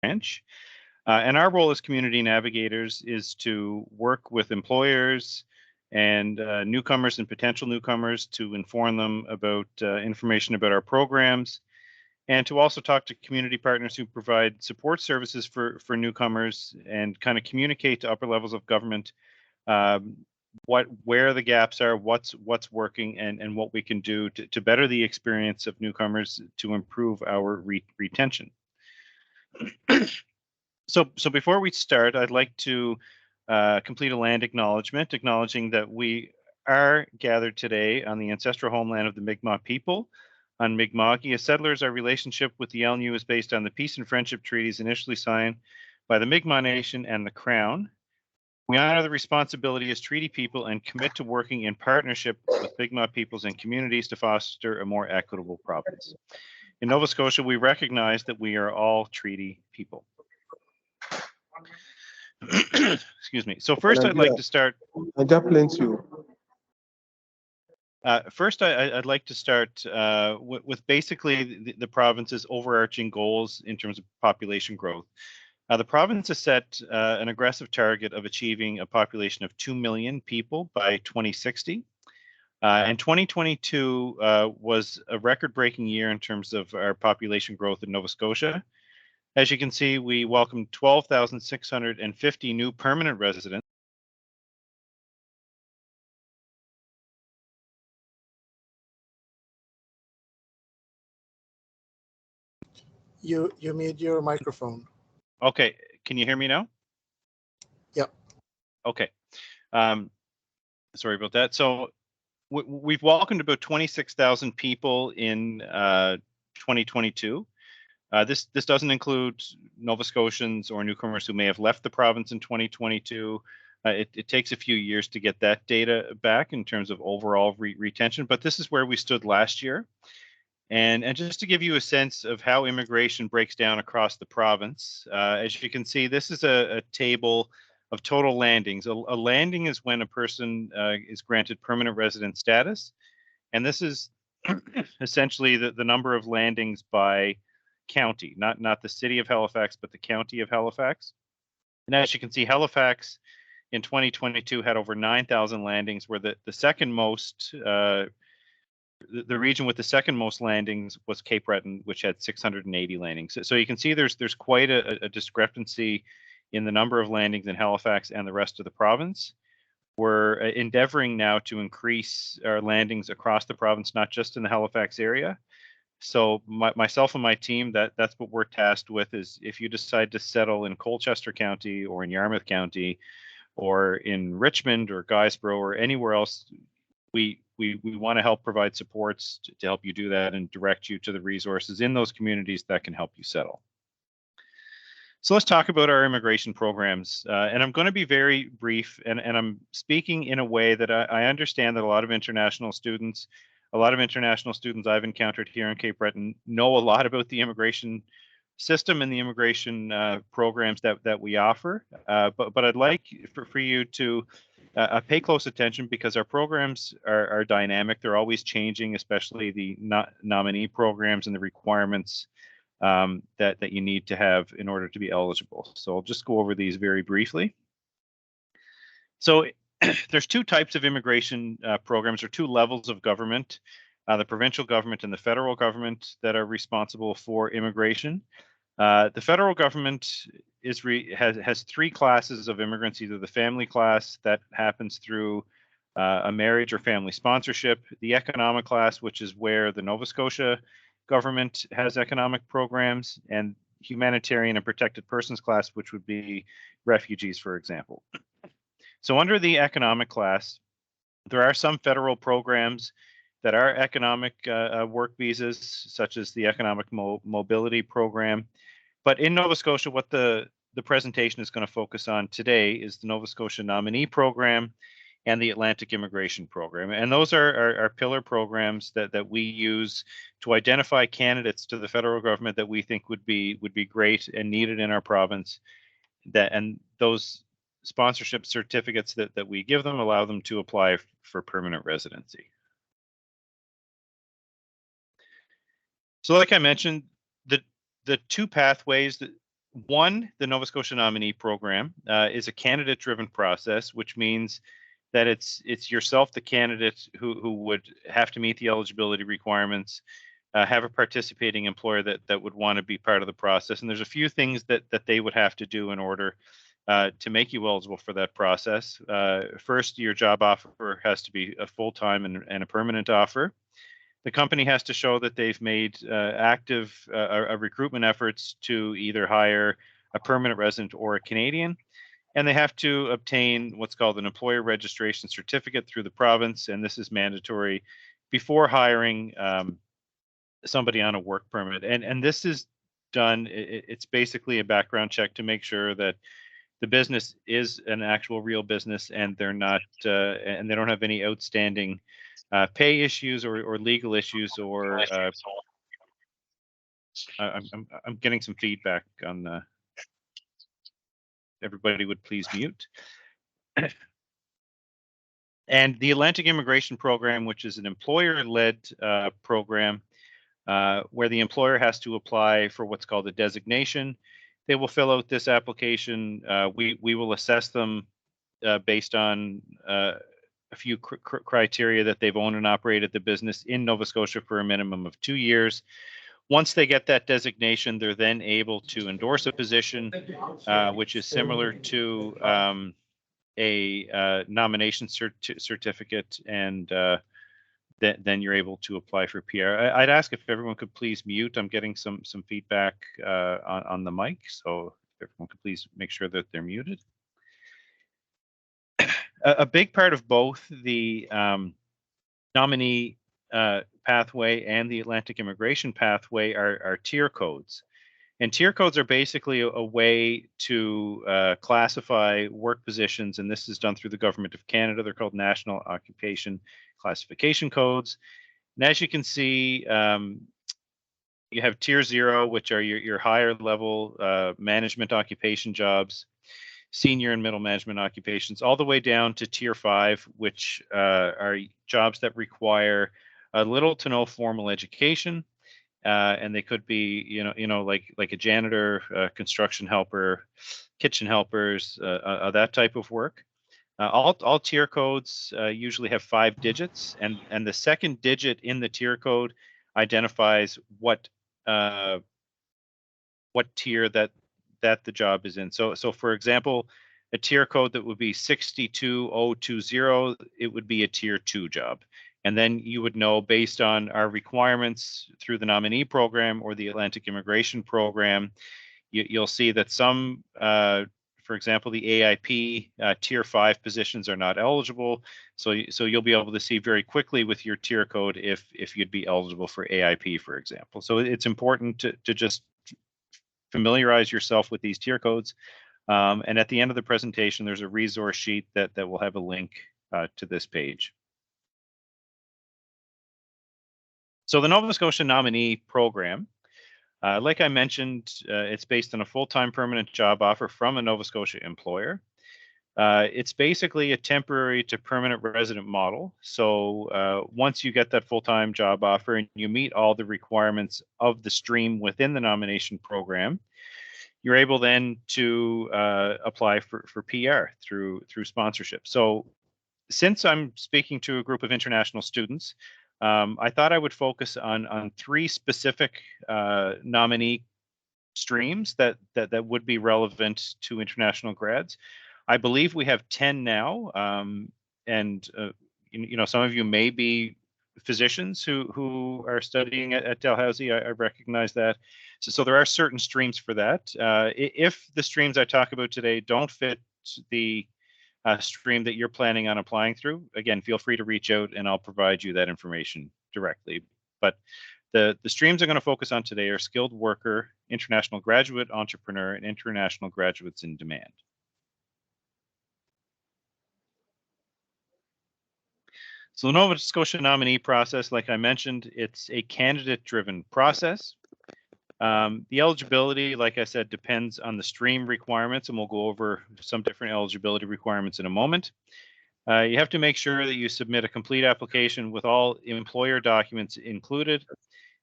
branch. And our role as community navigators is to work with employers and newcomers and potential newcomers to inform them about information about our programs, and to also talk to community partners who provide support services for newcomers and kind of communicate to upper levels of government where the gaps are, what's working, and what we can do to better the experience of newcomers to improve our retention. So before we start, I'd like to complete a land acknowledgement, acknowledging that we are gathered today on the ancestral homeland of the Mi'kmaq people. On Mi'kma'ki, as settlers, our relationship with the LNU is based on the peace and friendship treaties initially signed by the Mi'kmaq Nation and the Crown. We honor the responsibility as treaty people and commit to working in partnership with Mi'kmaq peoples and communities to foster a more equitable province. In Nova Scotia, we recognize that we are all treaty people. Excuse me. So first, I'd like to start. First, I'd like to start with basically the province's overarching goals in terms of population growth. The province has set an aggressive target of achieving a population of 2 million people by 2060. And 2022 was a record-breaking year in terms of our population growth in Nova Scotia. As you can see, we welcomed 12,650 new permanent residents. You mute your microphone. Okay, can you hear me now? Yep. Okay. Sorry about that. So we've welcomed about 26,000 people in 2022. This doesn't include Nova Scotians or newcomers who may have left the province in 2022. It takes a few years to get that data back in terms of overall retention, but this is where we stood last year. And just to give you a sense of how immigration breaks down across the province, as you can see, this is a table of total landings. A landing is when a person is granted permanent resident status, and this is essentially the number of landings by county, not the city of Halifax, but the county of Halifax. And as you can see, Halifax in 2022 had over 9,000 landings, where the second most the region with the second most landings was Cape Breton, which had 680 landings. So you can see there's quite a discrepancy in the number of landings in Halifax and the rest of the province. We're endeavoring now to increase our landings across the province, not just in the Halifax area. So myself and my team, that's what we're tasked with, is if you decide to settle in Colchester County or in Yarmouth County or in Richmond or Guysborough or anywhere else, we want to help provide supports to help you do that and direct you to the resources in those communities that can help you settle. So let's talk about our immigration programs. And I'm going to be very brief, and I'm speaking in a way that I understand that a lot of international students I've encountered here in Cape Breton know a lot about the immigration system and the immigration programs that we offer. But I'd like for you to pay close attention, because our programs are dynamic. They're always changing, especially the nominee programs and the requirements that you need to have in order to be eligible. So I'll just go over these very briefly. So there's two types of immigration programs, or two levels of government, the provincial government and the federal government, that are responsible for immigration. The federal government has three classes of immigrants: either the family class, that happens through a marriage or family sponsorship; the economic class, which is where the Nova Scotia government has economic programs; and humanitarian and protected persons class, which would be refugees, for example. So under the economic class, there are some federal programs that are economic work visas, such as the Economic Mobility Program. But in Nova Scotia, what the presentation is going to focus on today is the Nova Scotia Nominee Program and the Atlantic Immigration Program. And those are pillar programs that we use to identify candidates to the federal government that we think would be great and needed in our province. And those sponsorship certificates that we give them allow them to apply for permanent residency. So like I mentioned, the two pathways The Nova Scotia Nominee Program is a candidate-driven process, which means that it's yourself, the candidate, who would have to meet the eligibility requirements, have a participating employer that would want to be part of the process. And there's a few things that they would have to do in order to make you eligible for that process. First, your job offer has to be a full-time and a permanent offer. The company has to show that they've made active recruitment efforts to either hire a permanent resident or a Canadian. And they have to obtain what's called an employer registration certificate through the province, and this is mandatory before hiring somebody on a work permit. And this is done. It's basically a background check to make sure that the business is an actual real business, and they're not, and they don't have any outstanding pay issues or legal issues. Or I'm getting some feedback on. Everybody would please mute. And the Atlantic Immigration Program, which is an employer-led program where the employer has to apply for what's called a designation. They will fill out this application. We will assess them based on a few criteria that they've owned and operated the business in Nova Scotia for a minimum of 2 years. Once they get that designation, they're then able to endorse a position, which is similar to a nomination certificate, and then you're able to apply for PR. I'd ask if everyone could please mute. I'm getting some feedback on the mic, so if everyone could please make sure that they're muted. A big part of both the nominee pathway and the Atlantic immigration pathway are tier codes. And tier codes are basically a way to classify work positions, and this is done through the Government of Canada. They're called National Occupation Classification Codes. And as you can see, you have tier 0, which are your higher level management occupation jobs, senior and middle management occupations, all the way down to tier 5, which are jobs that require a little to no formal education. And they could be, like a janitor, construction helper, kitchen helpers, that type of work. All tier codes usually have 5 digits, and the second digit in the tier code identifies what tier that the job is in. So for example, a tier code that would be 62020, it would be a tier 2 job. And then you would know, based on our requirements through the nominee program or the Atlantic immigration program, you'll see that some, for example, the AIP tier 5 positions are not eligible. So you'll be able to see very quickly with your tier code if you'd be eligible for AIP, for example. So it's important to just familiarize yourself with these tier codes. And at the end of the presentation, there's a resource sheet that will have a link to this page. So the Nova Scotia Nominee Program, like I mentioned, it's based on a full-time permanent job offer from a Nova Scotia employer. It's basically a temporary to permanent resident model. So once you get that full-time job offer and you meet all the requirements of the stream within the nomination program, you're able then to apply for PR through sponsorship. So since I'm speaking to a group of international students, I thought I would focus on 3 specific nominee streams that would be relevant to international grads. I believe we have 10 now, and some of you may be physicians who are studying at Dalhousie. I recognize that. So there are certain streams for that. If the streams I talk about today don't fit the stream that you're planning on applying through, again, feel free to reach out and I'll provide you that information directly. But the streams I'm going to focus on today are skilled worker, international graduate, entrepreneur, and international graduates in demand. So the Nova Scotia nominee process, like I mentioned, it's a candidate-driven process. The eligibility, like I said, depends on the stream requirements, and we'll go over some different eligibility requirements in a moment. You have to make sure that you submit a complete application with all employer documents included.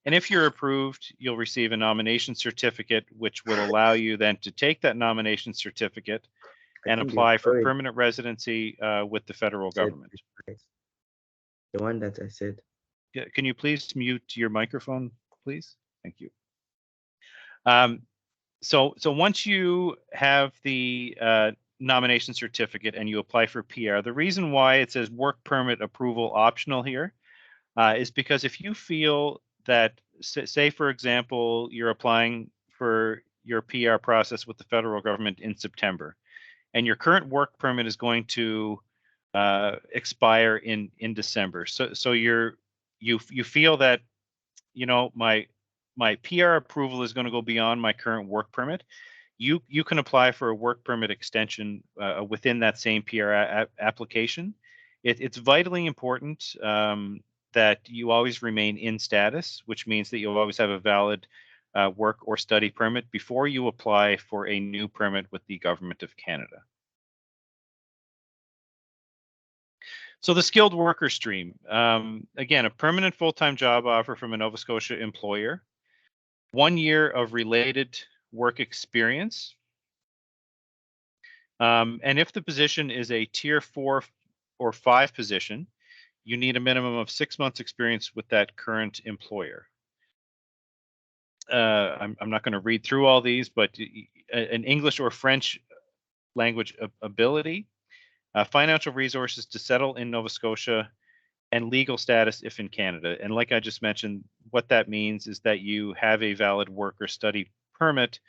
And if you're approved, you'll receive a nomination certificate, which will allow you then to take that nomination certificate and think apply for sorry, permanent residency with the federal said government. the one that I said. Can you please mute your microphone, please? Thank you. So once you have the nomination certificate and you apply for PR, the reason why it says work permit approval optional here is because if you feel that, say for example, you're applying for your PR process with the federal government in September, and your current work permit is going to expire in December. So you feel that, you know, my PR approval is going to go beyond my current work permit. You can apply for a work permit extension within that same PR application. It's vitally important that you always remain in status, which means that you'll always have a valid work or study permit before you apply for a new permit with the Government of Canada. So the skilled worker stream, again, a permanent full-time job offer from a Nova Scotia employer, 1 year of related work experience. And if the position is a tier 4 or 5 position, you need a minimum of 6 months experience with that current employer. I'm not going to read through all these, but an English or French language ability, financial resources to settle in Nova Scotia, and legal status if in Canada. And like I just mentioned, what that means is that you have a valid work or study permit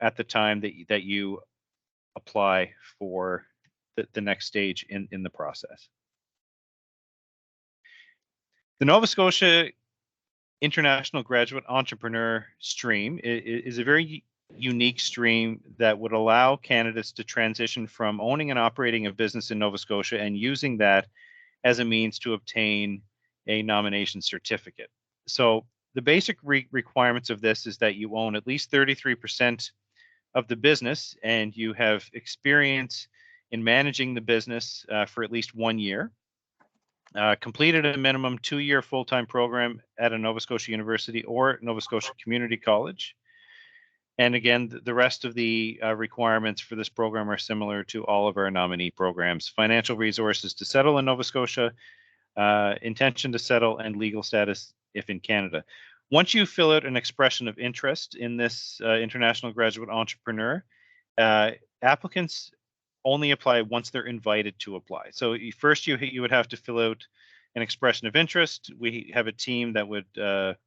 at the time that you apply for the next stage in the process. The Nova Scotia International Graduate Entrepreneur Stream is a very unique stream that would allow candidates to transition from owning and operating a business in Nova Scotia and using that as a means to obtain a nomination certificate. So the basic requirements of this is that you own at least 33% of the business and you have experience in managing the business for at least 1 year, completed a minimum 2-year full-time program at a Nova Scotia university or Nova Scotia Community College. And again, the rest of the requirements for this program are similar to all of our nominee programs. Financial resources to settle in Nova Scotia, intention to settle, and legal status if in Canada. Once you fill out an expression of interest in this international graduate entrepreneur, applicants only apply once they're invited to apply. So first you would have to fill out an expression of interest. We have a team that would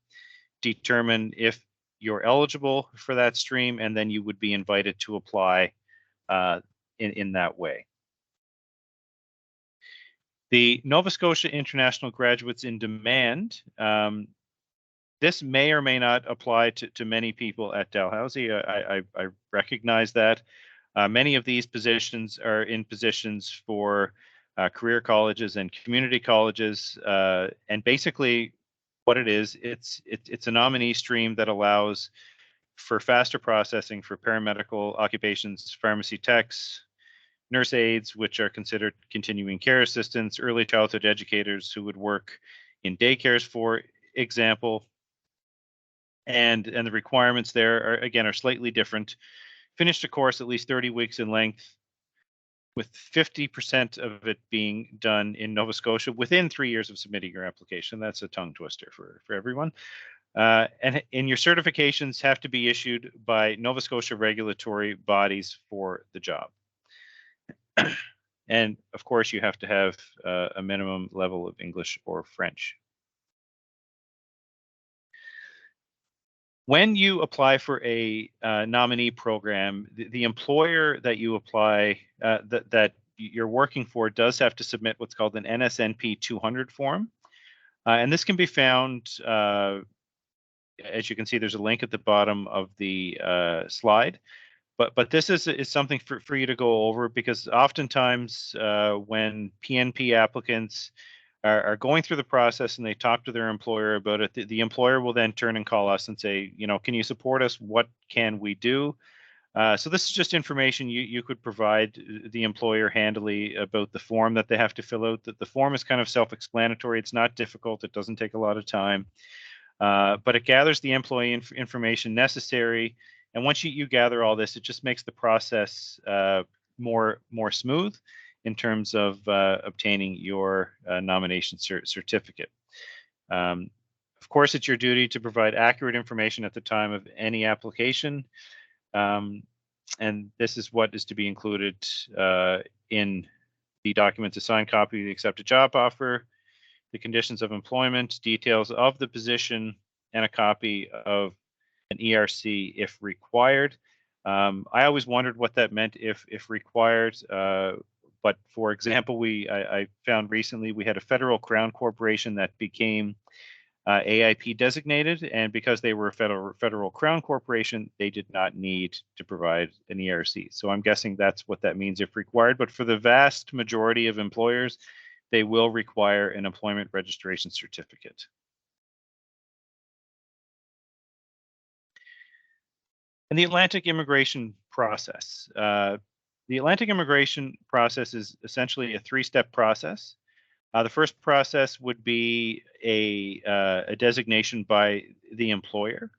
determine if you're eligible for that stream, and then you would be invited to apply in that way. The Nova Scotia International Graduates in Demand, this may or may not apply to many people at Dalhousie. I recognize that. Many of these positions are in positions for career colleges and community colleges, and basically what it is, it's a nominee stream that allows for faster processing for paramedical occupations, pharmacy techs, nurse aides, which are considered continuing care assistants, early childhood educators who would work in daycares, for example. And the requirements there are slightly different. Finished a course at least 30 weeks in length, with 50% of it being done in Nova Scotia within 3 years of submitting your application. That's a tongue twister for everyone. And your certifications have to be issued by Nova Scotia regulatory bodies for the job. And of course, you have to have a minimum level of English or French. When you apply for a nominee program, the employer that you apply, that you're working for, does have to submit what's called an NSNP 200 form. And this can be found, as you can see, there's a link at the bottom of the slide. But this is something for you to go over, because oftentimes when PNP applicants are going through the process and they talk to their employer about it, the employer will then turn and call us and say, you know, can you support us? What can we do? So this is just information you could provide the employer handily about the form that they have to fill out. The form is kind of self-explanatory. It's not difficult. It doesn't take a lot of time. but it gathers the employee information necessary. And once you gather all this, it just makes the process more smooth in terms of obtaining your nomination certificate. Of course, it's your duty to provide accurate information at the time of any application. And this is what is to be included in the document: a signed copy of the accepted job offer, the conditions of employment, details of the position, and a copy of an ERC if required. I always wondered what that meant if required. But for example, I found recently we had a federal crown corporation that became AIP designated, and because they were a federal crown corporation, they did not need to provide an ERC. So I'm guessing that's what that means if required. But for the vast majority of employers, they will require an employment registration certificate. And the Atlantic immigration process. The Atlantic immigration process is essentially a three-step process. The first process would be a designation by the employer.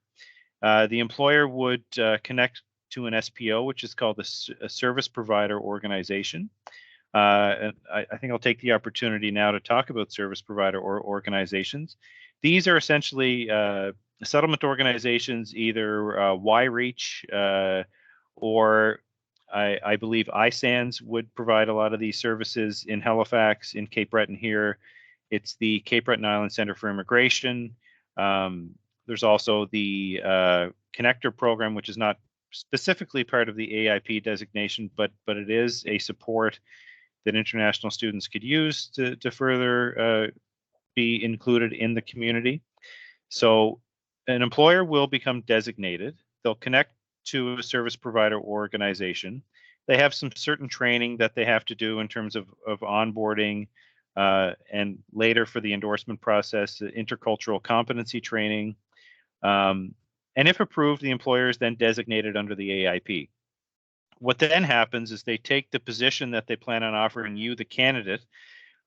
The employer would connect to an SPO, which is called a service provider organization. And I think I'll take the opportunity now to talk about service provider organizations. These are essentially settlement organizations, either Y-Reach or I believe ISANS would provide a lot of these services in Halifax. In Cape Breton here, it's the Cape Breton Island Center for Immigration. There's also the Connector program, which is not specifically part of the AIP designation, but it is a support that international students could use to further be included in the community. So an employer will become designated. They'll connect to a service provider organization. They have some certain training that they have to do in terms of onboarding, and later for the endorsement process, intercultural competency training. And if approved, the employer is then designated under the AIP. What then happens is they take the position that they plan on offering you, the candidate,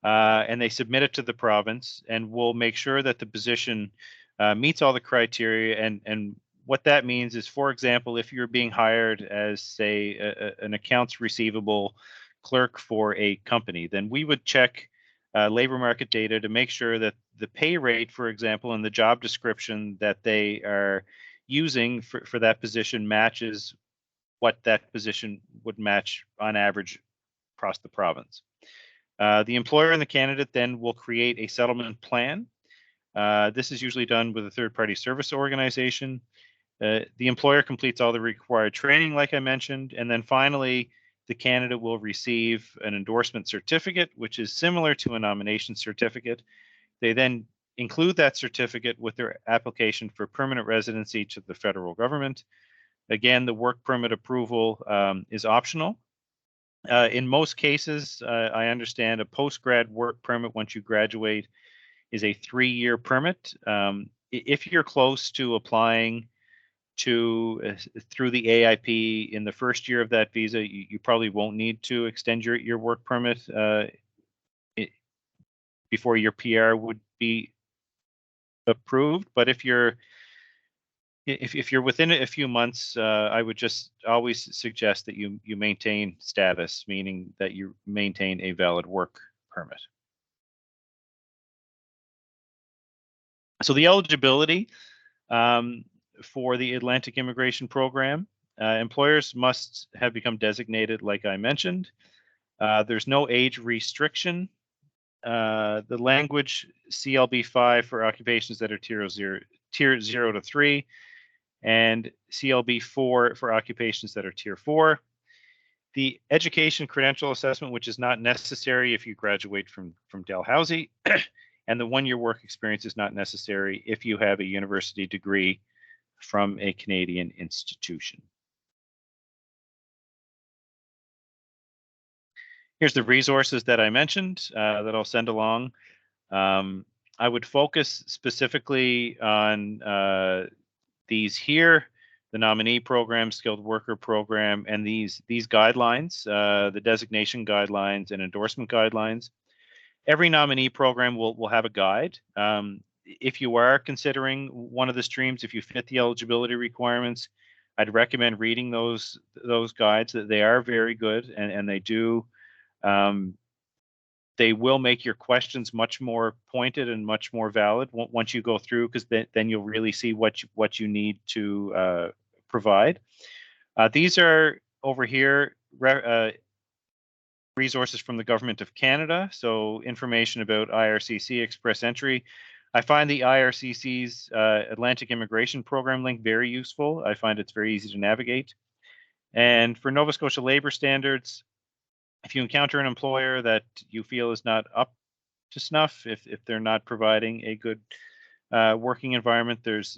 and they submit it to the province, and we'll make sure that the position meets all the criteria. And what that means is, for example, if you're being hired as, say, an accounts receivable clerk for a company, then we would check labor market data to make sure that the pay rate, for example, and the job description that they are using for that position matches what that position would match on average across the province. The employer and the candidate then will create a settlement plan. This is usually done with a third-party service organization. The employer completes all the required training, like I mentioned, and then finally, the candidate will receive an endorsement certificate, which is similar to a nomination certificate. They then include that certificate with their application for permanent residency to the federal government. Again, the work permit approval is optional. In most cases, I understand a post-grad work permit once you graduate is a 3-year permit. If you're close to applying through the AIP in the first year of that visa, you probably won't need to extend your work permit before your PR would be approved. But if you're within a few months, I would just always suggest that you maintain status, meaning that you maintain a valid work permit. So the eligibility for the Atlantic Immigration Program, employers must have become designated, like I mentioned. There's no age restriction. The language CLB 5 for occupations that are tier 0 to 3, and CLB 4 for occupations that are tier 4. The education credential assessment, which is not necessary if you graduate from Dalhousie, and the 1-year work experience is not necessary if you have a university degree from a Canadian institution. Here's the resources that I mentioned that I'll send along. I would focus specifically on these here: the nominee program, skilled worker program, and these guidelines, the designation guidelines and endorsement guidelines. Every nominee program will have a guide. if you are considering one of the streams, if you fit the eligibility requirements, I'd recommend reading those guides. That they are very good, and they do. They will make your questions much more pointed and much more valid once you go through, because then you'll really see what you need to provide. These are over here resources from the Government of Canada, so information about IRCC Express Entry. I find the IRCC's Atlantic Immigration Program link very useful. I find it's very easy to navigate. And for Nova Scotia labor standards, if you encounter an employer that you feel is not up to snuff, if they're not providing a good working environment, there's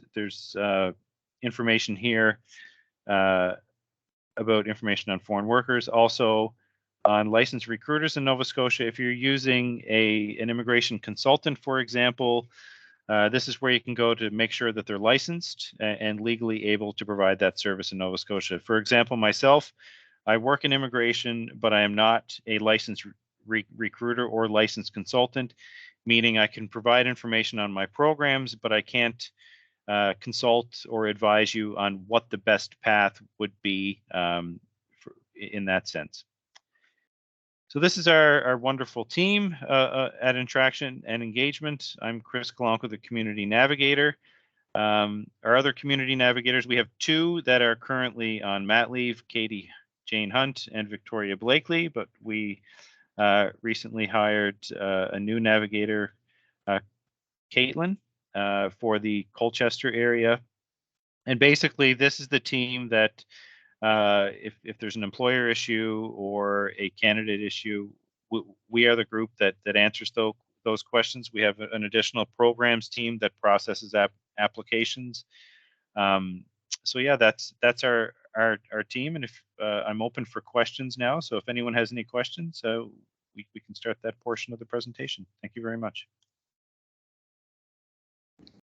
information here about information on foreign workers. Also, on licensed recruiters in Nova Scotia, if you're using an immigration consultant, for example, this is where you can go to make sure that they're licensed and legally able to provide that service in Nova Scotia. For example, myself, I work in immigration, but I am not a licensed recruiter or licensed consultant, meaning I can provide information on my programs, but I can't consult or advise you on what the best path would be in that sense. So this is our wonderful team at Interaction and Engagement. I'm Chris Kalanko, the Community Navigator. Our other Community Navigators, we have two that are currently on mat leave, Katie Jane Hunt and Victoria Blakely, but we recently hired a new navigator, Caitlin, for the Colchester area. And basically, this is the team that if there's an employer issue or a candidate issue, we are the group that answers those questions. We have an additional programs team that processes applications. So yeah, that's our team. And if I'm open for questions now, so if anyone has any questions, we can start that portion of the presentation. Thank you very much.